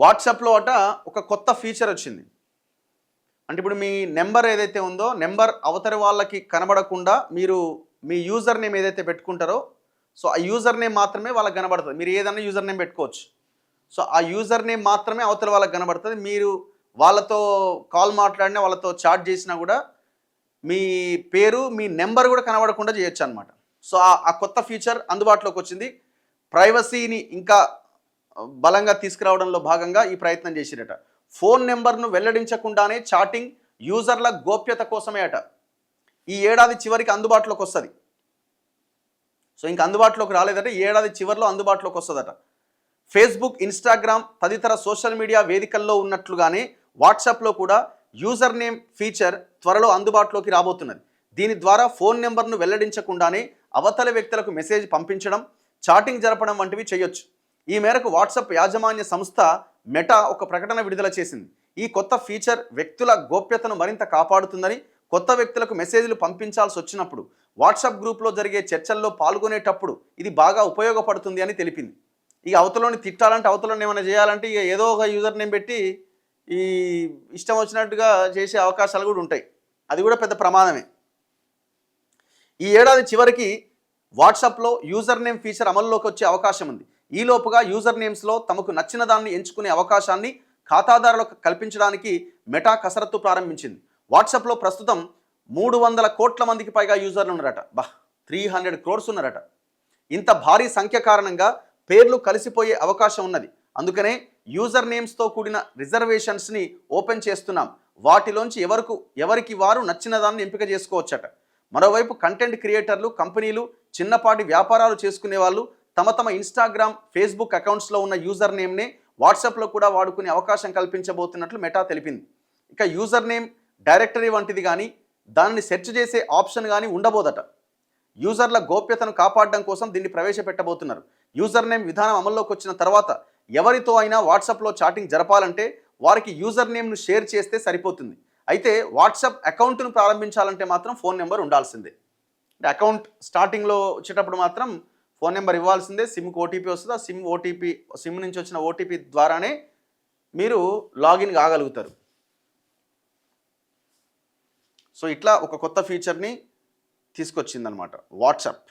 వాట్సాప్లో అట ఒక కొత్త ఫీచర్ వచ్చింది. అంటే ఇప్పుడు మీ నెంబర్ ఏదైతే ఉందో నెంబర్ అవతలి వాళ్ళకి కనబడకుండా మీరు మీ యూజర్ నేమ్ ఏదైతే పెట్టుకుంటారో సో ఆ యూజర్ నేమ్ మాత్రమే వాళ్ళకి కనబడుతుంది. మీరు ఏదైనా యూజర్ నేమ్ పెట్టుకోవచ్చు. సో ఆ యూజర్ నేమ్ మాత్రమే అవతల వాళ్ళకి కనబడుతుంది. మీరు వాళ్ళతో కాల్ మాట్లాడినా వాళ్ళతో చాట్ చేసినా కూడా మీ పేరు మీ నెంబర్ కూడా కనబడకుండా చేయొచ్చు అనమాట. సో ఆ కొత్త ఫీచర్ అందుబాటులోకి వచ్చింది. ప్రైవసీని ఇంకా బలంగా తీసుకురావడంలో భాగంగా ఈ ప్రయత్నం చేసిరట. ఫోన్ నెంబర్ను వెల్లడించకుండానే చాటింగ్ యూజర్ల గోప్యత కోసమే అట. ఈ ఏడాది చివరికి అందుబాటులోకి వస్తుంది. సో ఇంక అందుబాటులోకి రాలేదట, ఈ ఏడాది చివరిలో అందుబాటులోకి వస్తుందట. ఫేస్బుక్, ఇన్స్టాగ్రామ్ తదితర సోషల్ మీడియా వేదికల్లో ఉన్నట్లుగానే వాట్సాప్లో కూడా యూజర్ నేమ్ ఫీచర్ త్వరలో అందుబాటులోకి రాబోతున్నది. దీని ద్వారా ఫోన్ నెంబర్ను వెల్లడించకుండానే అవతల వ్యక్తులకు మెసేజ్ పంపించడం, చాటింగ్ జరపడం వంటివి చేయొచ్చు. ఈ మేరకు వాట్సాప్ యాజమాన్య సంస్థ మెటా ఒక ప్రకటన విడుదల చేసింది. ఈ కొత్త ఫీచర్ వ్యక్తుల గోప్యతను మరింత కాపాడుతుందని, కొత్త వ్యక్తులకు మెసేజ్లు పంపించాల్సి వచ్చినప్పుడు వాట్సాప్ గ్రూప్లో జరిగే చర్చల్లో పాల్గొనేటప్పుడు ఇది బాగా ఉపయోగపడుతుంది అని తెలిపింది. ఇక అవతలని తిట్టాలంటే అవతలని ఏమైనా చేయాలంటే ఇక ఏదో ఒక యూజర్ నేమ్ పెట్టి ఈ ఇష్టం వచ్చినట్టుగా చేసే అవకాశాలు కూడా ఉంటాయి. అది కూడా పెద్ద ప్రమాదమే. ఈ ఏడాది చివరికి వాట్సాప్లో యూజర్ నేమ్ ఫీచర్ అమల్లోకి వచ్చే అవకాశం ఉంది. ఈలోపుగా యూజర్ నేమ్స్లో తమకు నచ్చిన దాన్ని ఎంచుకునే అవకాశాన్ని ఖాతాదారులకు కల్పించడానికి మెటా కసరత్తు ప్రారంభించింది. వాట్సాప్లో ప్రస్తుతం 300 కోట్ల మందికి పైగా యూజర్లు ఉన్నారట. 300 crores ఉన్నారట. ఇంత భారీ సంఖ్య కారణంగా పేర్లు కలిసిపోయే అవకాశం ఉన్నది. అందుకనే యూజర్ నేమ్స్తో కూడిన రిజర్వేషన్స్ని ఓపెన్ చేస్తున్నాం. వాటిలోంచి ఎవరికి వారు నచ్చిన దాన్ని ఎంపిక చేసుకోవచ్చట. మరోవైపు కంటెంట్ క్రియేటర్లు, కంపెనీలు, చిన్నపాటి వ్యాపారాలు చేసుకునే వాళ్ళు తమ ఇన్స్టాగ్రామ్, ఫేస్బుక్ అకౌంట్స్లో ఉన్న యూజర్ నేమ్నే వాట్సాప్లో కూడా వాడుకునే అవకాశం కల్పించబోతున్నట్లు మెటా తెలిపింది. ఇక యూజర్ నేమ్ డైరెక్టరీ వంటిది కానీ దానిని సెర్చ్ చేసే ఆప్షన్ కానీ ఉండబోదట. యూజర్ల గోప్యతను కాపాడడం కోసం దీన్ని ప్రవేశపెట్టబోతున్నారు. యూజర్ నేమ్ విధానం అమల్లోకి వచ్చిన తర్వాత ఎవరితో అయినా వాట్సాప్లో చాటింగ్ జరపాలంటే వారికి యూజర్ నేమ్ను షేర్ చేస్తే సరిపోతుంది. అయితే వాట్సాప్ అకౌంట్ను ప్రారంభించాలంటే మాత్రం ఫోన్ నెంబర్ ఉండాల్సిందే. అంటే అకౌంట్ స్టార్టింగ్లో వచ్చేటప్పుడు మాత్రం ఫోన్ నెంబర్ ఇవ్వాల్సిందే. సిమ్కి ఓటీపీ వస్తుంది. ఆ సిమ్ నుంచి వచ్చిన ఓటీపీ ద్వారానే మీరు లాగిన్ కాగలుగుతారు. సో ఇట్లా ఒక కొత్త ఫీచర్ని తీసుకొచ్చిందనమాట వాట్సాప్.